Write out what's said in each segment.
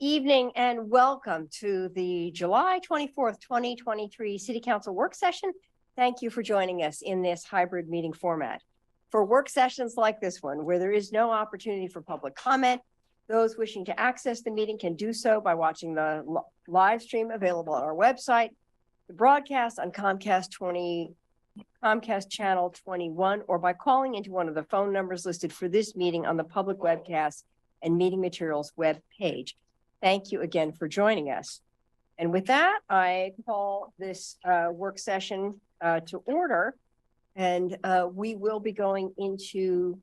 evening and welcome to the July 24th, 2023 City Council work session. Thank you for joining us in this hybrid meeting format. For work sessions like this one, where there is no opportunity for public comment, those wishing to access the meeting can do so by watching the live stream available on our website, the broadcast on Comcast channel 21, or by calling into one of the phone numbers listed for this meeting on the public webcast and meeting materials web page. Thank you again for joining us. And with that, I call this work session to order, and we will be going into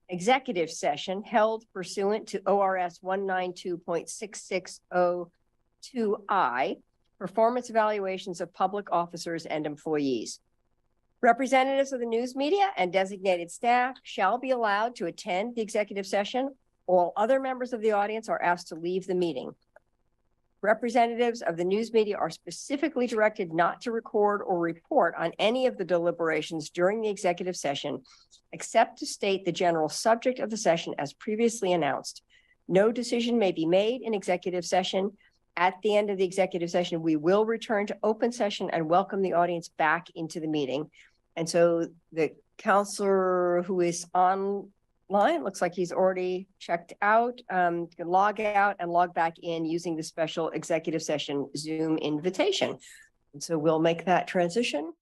executive session held pursuant to ORS 192.6602I, performance evaluations of public officers and employees. Representatives of the news media and designated staff shall be allowed to attend the executive session. All other members of the audience are asked to leave the meeting. Representatives of the news media are specifically directed not to record or report on any of the deliberations during the executive session, except to state the general subject of the session as previously announced. No decision may be made in executive session. At the end of the executive session, we will return to open session and welcome the audience back into the meeting. And so the counselor who is online, looks like he's already checked out, can log out and log back in using the special executive session Zoom invitation. And so we'll make that transition.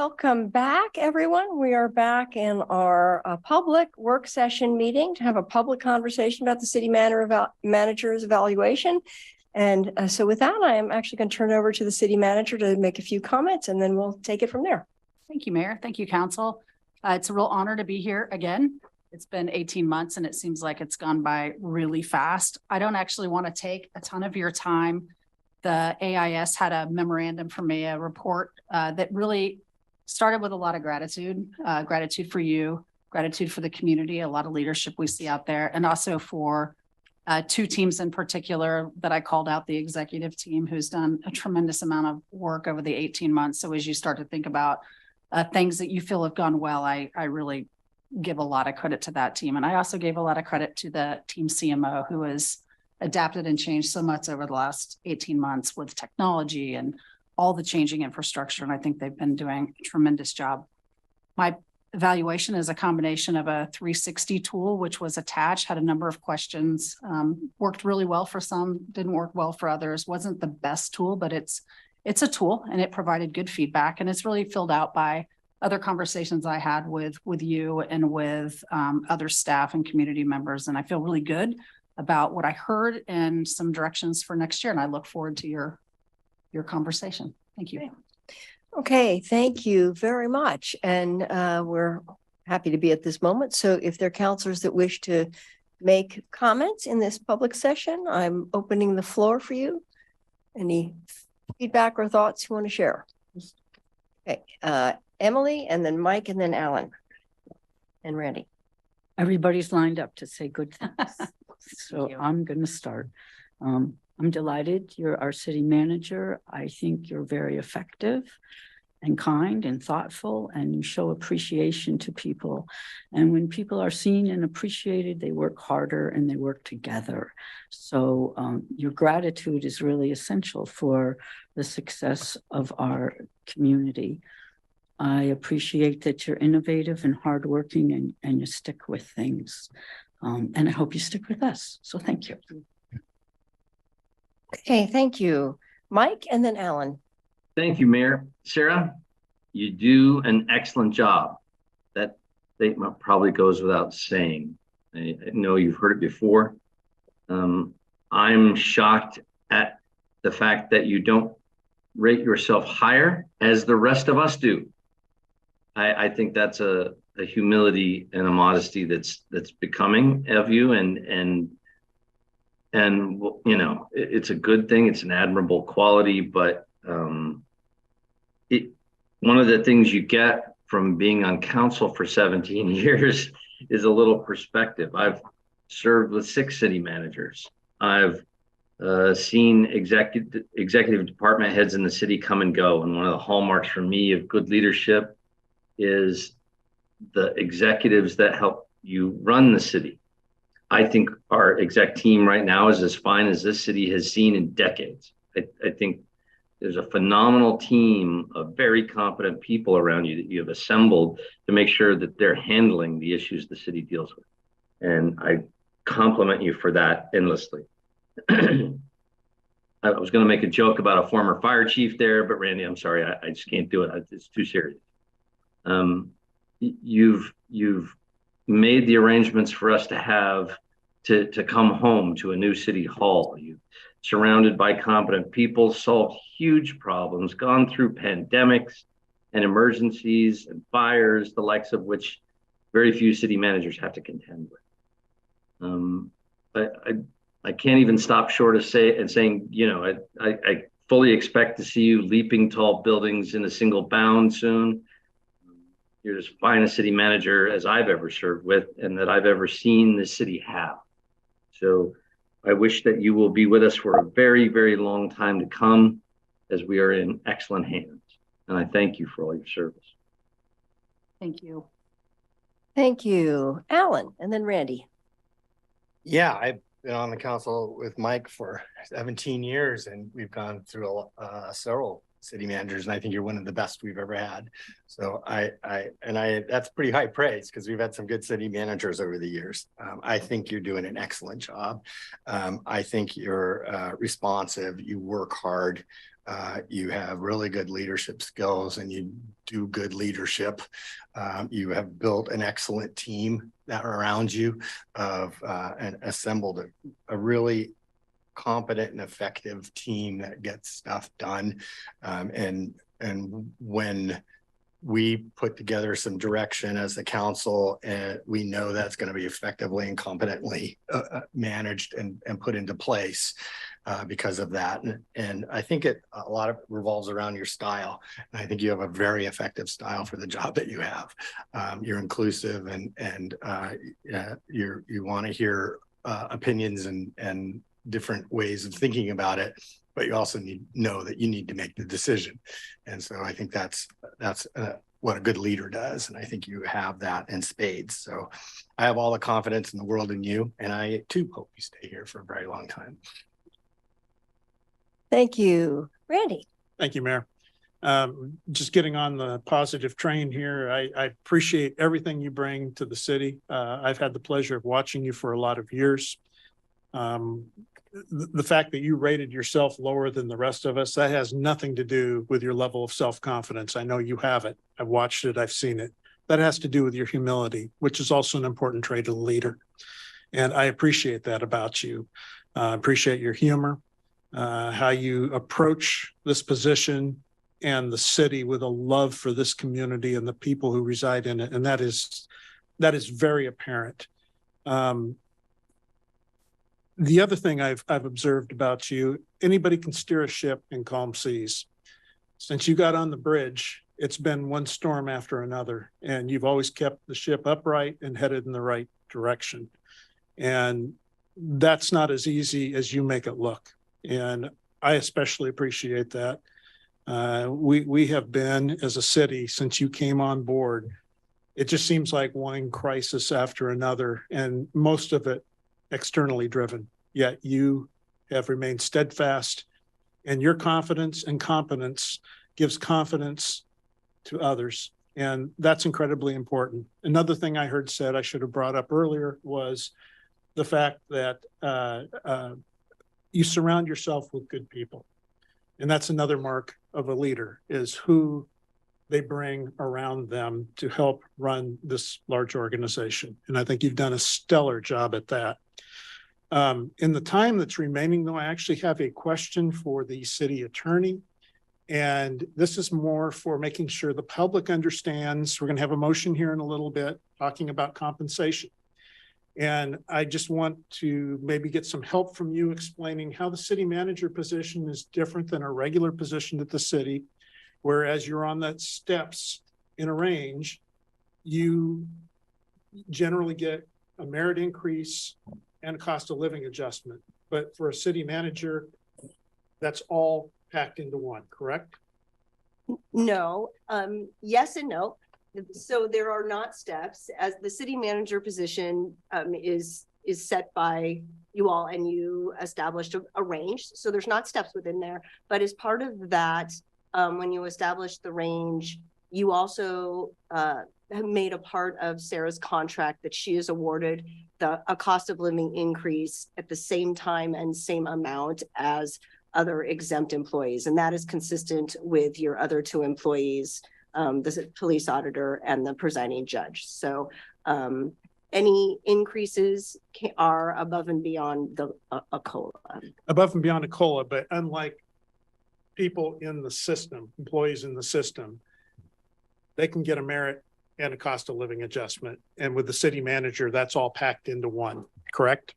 Welcome back, everyone. We are back in our public work session meeting to have a public conversation about the city manager's evaluation. And so with that, I am actually going to turn over to the city manager to make a few comments, and then we'll take it from there. Thank you, Mayor. Thank you, Council. It's a real honor to be here again. It's been 18 months and it seems like it's gone by really fast. I don't actually want to take a ton of your time. The AIS had a memorandum for me, a report that really started with a lot of gratitude, gratitude for you, gratitude for the community, a lot of leadership we see out there, and also for two teams in particular that I called out, the executive team, who's done a tremendous amount of work over the 18 months. So as you start to think about things that you feel have gone well, I really give a lot of credit to that team. And I also gave a lot of credit to the team CMO, who has adapted and changed so much over the last 18 months with technology and all the changing infrastructure. And I think they've been doing a tremendous job. My evaluation is a combination of a 360 tool, which was attached, had a number of questions, worked really well for some, didn't work well for others, wasn't the best tool, but it's a tool and it provided good feedback. And it's really filled out by other conversations I had with you and with other staff and community members. And I feel really good about what I heard and some directions for next year. And I look forward to your conversation. Thank you. Okay, thank you very much. And we're happy to be at this moment. So if there are counselors that wish to make comments in this public session, I'm opening the floor for you. Any feedback or thoughts you want to share? Okay, Emily, and then Mike, and then Alan and Randy. Everybody's lined up to say good things. So I'm going to start. I'm delighted you're our city manager. I think you're very effective and kind and thoughtful, and you show appreciation to people. And when people are seen and appreciated, they work harder and they work together. So your gratitude is really essential for the success of our community. I appreciate that you're innovative and hardworking and you stick with things. And I hope you stick with us. So thank you. Okay, thank you. Mike, and then Alan. Thank you, Mayor. Sarah, you do an excellent job. That statement probably goes without saying. I know you've heard it before. I'm shocked at the fact that you don't rate yourself higher as the rest of us do. I think that's a humility and a modesty that's becoming of you, and you know, it's a good thing. It's an admirable quality, but one of the things you get from being on council for 17 years is a little perspective. I've served with 6 city managers. I've seen executive department heads in the city come and go. And one of the hallmarks for me of good leadership is the executives that help you run the city. I think our exec team right now is as fine as this city has seen in decades. I think there's a phenomenal team of very competent people around you that you have assembled to make sure that they're handling the issues the city deals with. And I compliment you for that endlessly. I was going to make a joke about a former fire chief there, but Randy, I'm sorry, I just can't do it. It's too serious. You've made the arrangements for us to come home to a new city hall. You've surrounded by competent people, solved huge problems, gone through pandemics and emergencies and fires, the likes of which very few city managers have to contend with. I can't even stop short of saying, you know, I fully expect to see you leaping tall buildings in a single bound soon. You're as fine a city manager as I've ever served with and that I've ever seen the city have. So I wish that you will be with us for a very, very long time to come, as we are in excellent hands. And I thank you for all your service. Thank you. Thank you. Alan, and then Randy. Yeah, I've been on the council with Mike for 17 years, and we've gone through several city managers, and I think you're one of the best we've ever had. So that's pretty high praise, because we've had some good city managers over the years. I think you're doing an excellent job. I think you're responsive, you work hard. You have really good leadership skills and you do good leadership. You have built an excellent team that around you and assembled a really competent and effective team that gets stuff done. And when we put together some direction as the council, and we know that's going to be effectively and competently managed and put into place because of that. And I think a lot of it revolves around your style. And I think you have a very effective style for the job that you have. You're inclusive and you want to hear opinions and different ways of thinking about it, but you also know that you need to make the decision. And so I think that's what a good leader does. And I think you have that in spades. So I have all the confidence in the world in you. And I too hope you stay here for a very long time. Thank you. Randy. Thank you, Mayor. Just getting on the positive train here. I appreciate everything you bring to the city. I've had the pleasure of watching you for a lot of years. The fact that you rated yourself lower than the rest of us, that has nothing to do with your level of self-confidence. I know you have it. I've watched it. I've seen it. That has to do with your humility, which is also an important trait of a leader. And I appreciate that about you. I appreciate your humor, how you approach this position and the city with a love for this community and the people who reside in it. And that is very apparent. The other thing I've observed about you, anybody can steer a ship in calm seas. Since you got on the bridge, it's been one storm after another, and you've always kept the ship upright and headed in the right direction. And that's not as easy as you make it look. And I especially appreciate that. We have been, as a city, since you came on board, it just seems like one crisis after another, and most of it externally driven, yet you have remained steadfast, and your confidence and competence gives confidence to others. And that's incredibly important. Another thing I heard said I should have brought up earlier was the fact that you surround yourself with good people. And that's another mark of a leader, is who they bring around them to help run this large organization. And I think you've done a stellar job at that. In the time that's remaining, though, I actually have a question for the city attorney. And this is more for making sure the public understands. We're going to have a motion here in a little bit talking about compensation. And I just want to maybe get some help from you explaining how the city manager position is different than a regular position at the city, whereas you're on the steps in a range, you generally get a merit increase and a cost of living adjustment. But for a city manager, that's all packed into one, correct? No, yes and no. So there are not steps, as the city manager position is set by you all, and you established a range. So there's not steps within there, but as part of that, when you establish the range, you also have made a part of Sarah's contract that she is awarded a cost of living increase at the same time and same amount as other exempt employees. And that is consistent with your other two employees, the police auditor and the presiding judge. So any increases are above and beyond a COLA. Above and beyond a COLA, but unlike people in the system, employees in the system, they can get a merit and a cost of living adjustment. And with the city manager, that's all packed into one, correct?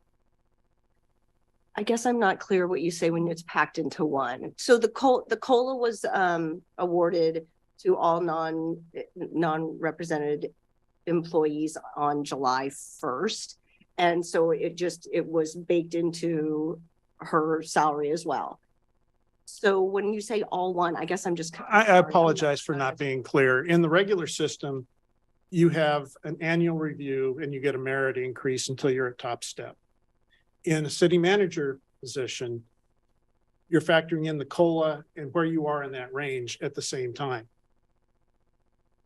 I guess I'm not clear what you say when it's packed into one. So the COLA was awarded to all non-represented employees on July 1st. And so it was baked into her salary as well. So when you say all one, I guess I'm just. I apologize for not being clear. In the regular system, you have an annual review and you get a merit increase until you're at top step. In a city manager position, you're factoring in the COLA and where you are in that range at the same time.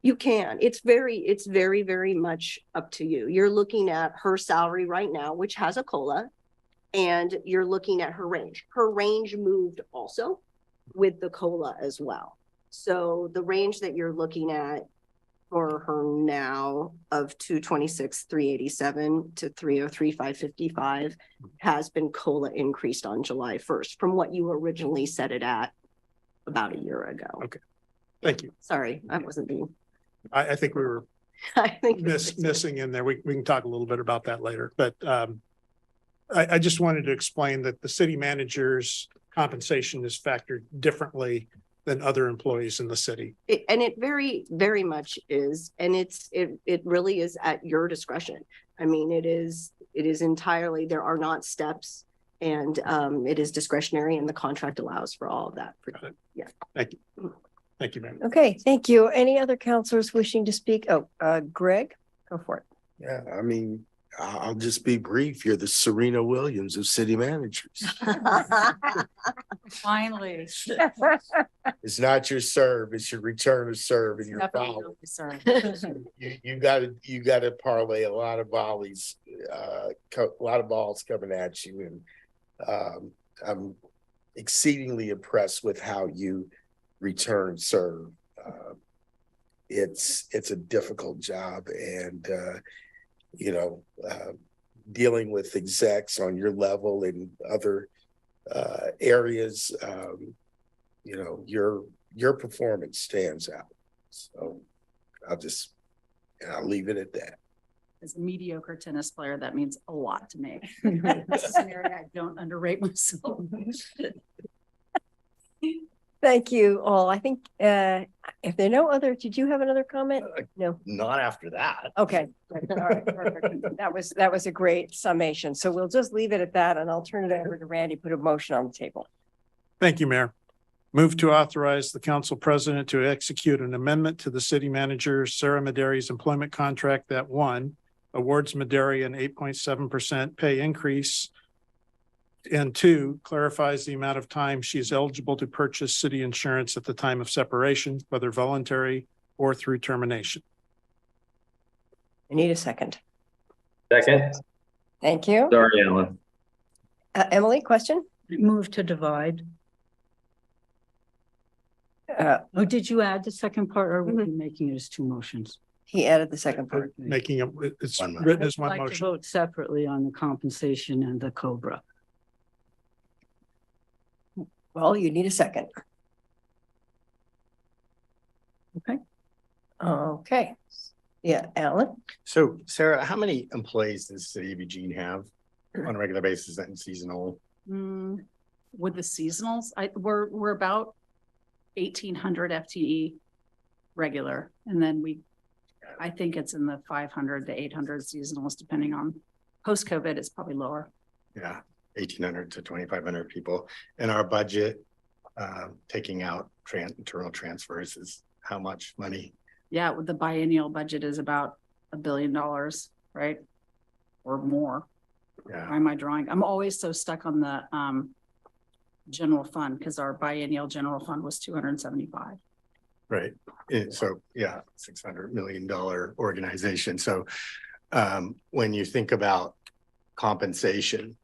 You can. It's very, very much up to you. You're looking at her salary right now, which has a COLA, and you're looking at her range. Her range moved also with the COLA as well. So the range that you're looking at for her now of 226,387 to 303,555 has been COLA increased on July 1st from what you originally set it at about a year ago. Okay. Thank you. Sorry, I wasn't being, I think we were I think. missing in there. We can talk a little bit about that later, but I just wanted to explain that the city manager's compensation is factored differently than other employees in the city. And it very, very much is, and it really is at your discretion. I mean, it is entirely, there are not steps, and it is discretionary, and the contract allows for all of that. Yeah. Thank you. Thank you, ma'am. Okay, thank you. Any other counselors wishing to speak? Oh, Greg, go for it. Yeah, I mean, I'll just be brief. You're the Serena Williams of city managers. Finally. It's not your serve, it's your return of serve and your Definitely foul. don't deserve. You gotta parlay a lot of volleys, a lot of balls coming at you. And I'm exceedingly impressed with how you return serve. It's a difficult job, and dealing with execs on your level and other areas, your performance stands out. So I'll leave it at that. As a mediocre tennis player, that means a lot to me. This is an area I don't underrate myself. Thank you all. I think if there are no other, did you have another comment? No. Not after that. Okay. All right. Perfect. That was a great summation. So we'll just leave it at that, and I'll turn it over to Randy, put a motion on the table. Thank you, Mayor. Move to authorize the council president to execute an amendment to the city manager Sarah Mederi's employment contract that one, awards Mederi an 8.7% pay increase, and two, clarifies the amount of time she is eligible to purchase city insurance at the time of separation, whether voluntary or through termination. I need a second. Second. Thank you. Sorry, Alan. Emily, question? Move to divide. Oh, did you add the second part, or were you making it as two motions? He added the second part. Making it's One motion. written as I'd one like to motion. vote separately on the compensation and the COBRA. Well, you need a second. Okay. Okay. Yeah, Alan? So Sarah, how many employees does the city of Eugene have on a regular basis and seasonal? With the seasonals, we're about 1,800 FTE regular, and then I think it's in the 500 to 800 seasonals, depending on post-COVID, it's probably lower. Yeah, 1,800 to 2,500 people. And our budget, taking out internal transfers, is how much money? Yeah, with the biennial budget is about $1 billion, right? Or more. Yeah. Why am I drawing? I'm always so stuck on the general fund, because our biennial general fund was 275. Right. So yeah, $600 million organization. So when you think about compensation,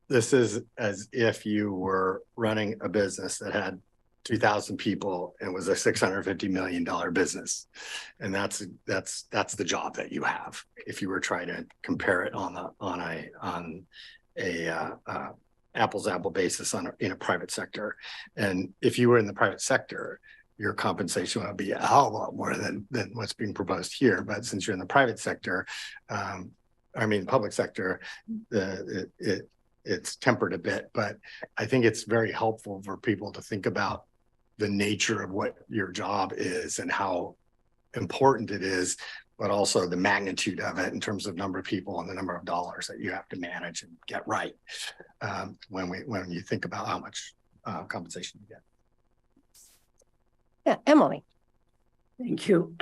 this is as if you were running a business that had 2,000 people and was a $650 million business. And that's the job that you have if you were trying to compare it on a apples basis in a private sector. And if you were in the private sector, your compensation would be a hell of a lot more than what's being proposed here. But since you're in the private sector, public sector, it's tempered a bit. But I think it's very helpful for people to think about the nature of what your job is and how important it is, but also the magnitude of it in terms of number of people and the number of dollars that you have to manage and get right when you think about how much compensation you get. Yeah, Emily. Thank you.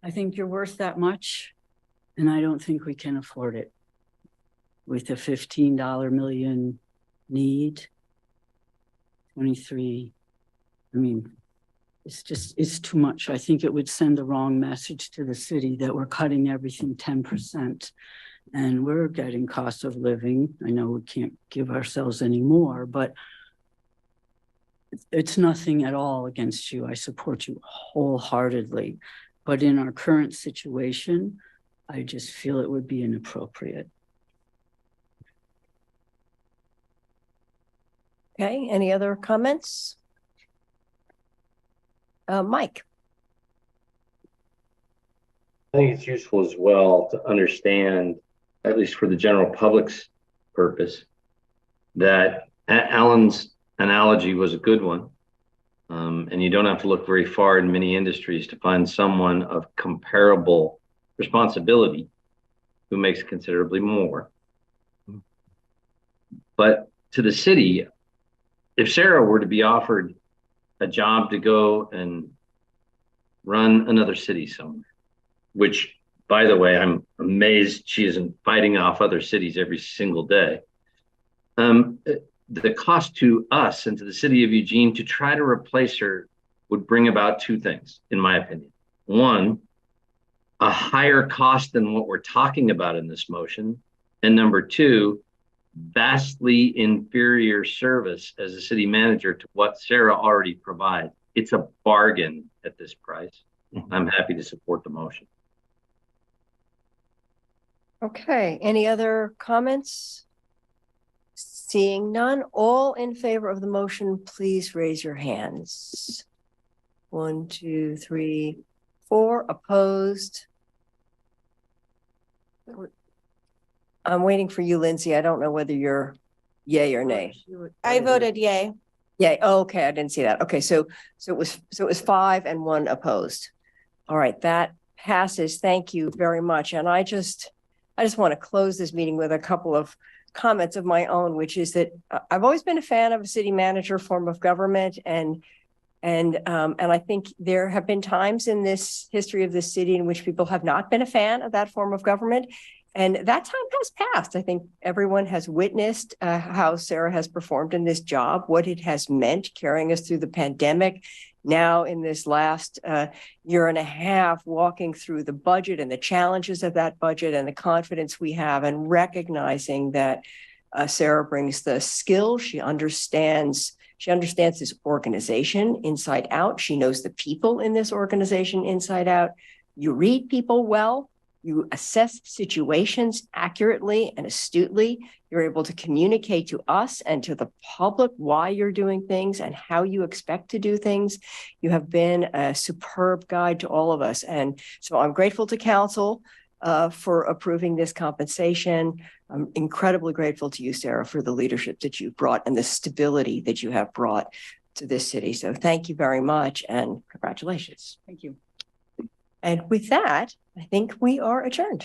I think you're worth that much, and I don't think we can afford it. With a $15 million need, 23, it's too much. I think it would send the wrong message to the city that we're cutting everything 10%. And we're getting cost of living. I know we can't give ourselves any more, but it's nothing at all against you. I support you wholeheartedly. But in our current situation, I just feel it would be inappropriate. Okay, any other comments? Mike? I think it's useful as well to understand, at least for the general public's purpose, that Alan's analogy was a good one. And you don't have to look very far in many industries to find someone of comparable responsibility who makes considerably more. But to the city, if Sarah were to be offered a job to go and run another city somewhere, which, by the way, I'm amazed she isn't fighting off other cities every single day. The cost to us and to the city of Eugene to try to replace her would bring about two things, in my opinion. One, a higher cost than what we're talking about in this motion. And number two, vastly inferior service as a city manager to what Sarah already provides. It's a bargain at this price. I'm happy to support the motion. Okay, any other comments? Seeing none, all in favor of the motion, please raise your hands. 1, 2, 3, 4, opposed. I'm waiting for you, Lindsay. I don't know whether you're yay or nay. I voted yay. Yay. Oh, okay, I didn't see that. Okay, so it was 5 and 1 opposed. All right, that passes. Thank you very much. And I just want to close this meeting with a couple of comments of my own, which is that I've always been a fan of a city manager form of government, and I think there have been times in this history of this city in which people have not been a fan of that form of government. And that time has passed. I think everyone has witnessed how Sarah has performed in this job, what it has meant carrying us through the pandemic. Now in this last year and a half, walking through the budget and the challenges of that budget and the confidence we have, and recognizing that Sarah brings the skills. She understands this organization inside out. She knows the people in this organization inside out. You read people well. You assess situations accurately and astutely. You're able to communicate to us and to the public why you're doing things and how you expect to do things. You have been a superb guide to all of us. And so I'm grateful to council for approving this compensation. I'm incredibly grateful to you, Sarah, for the leadership that you've brought and the stability that you have brought to this city. So thank you very much and congratulations. Thank you. And with that, I think we are adjourned.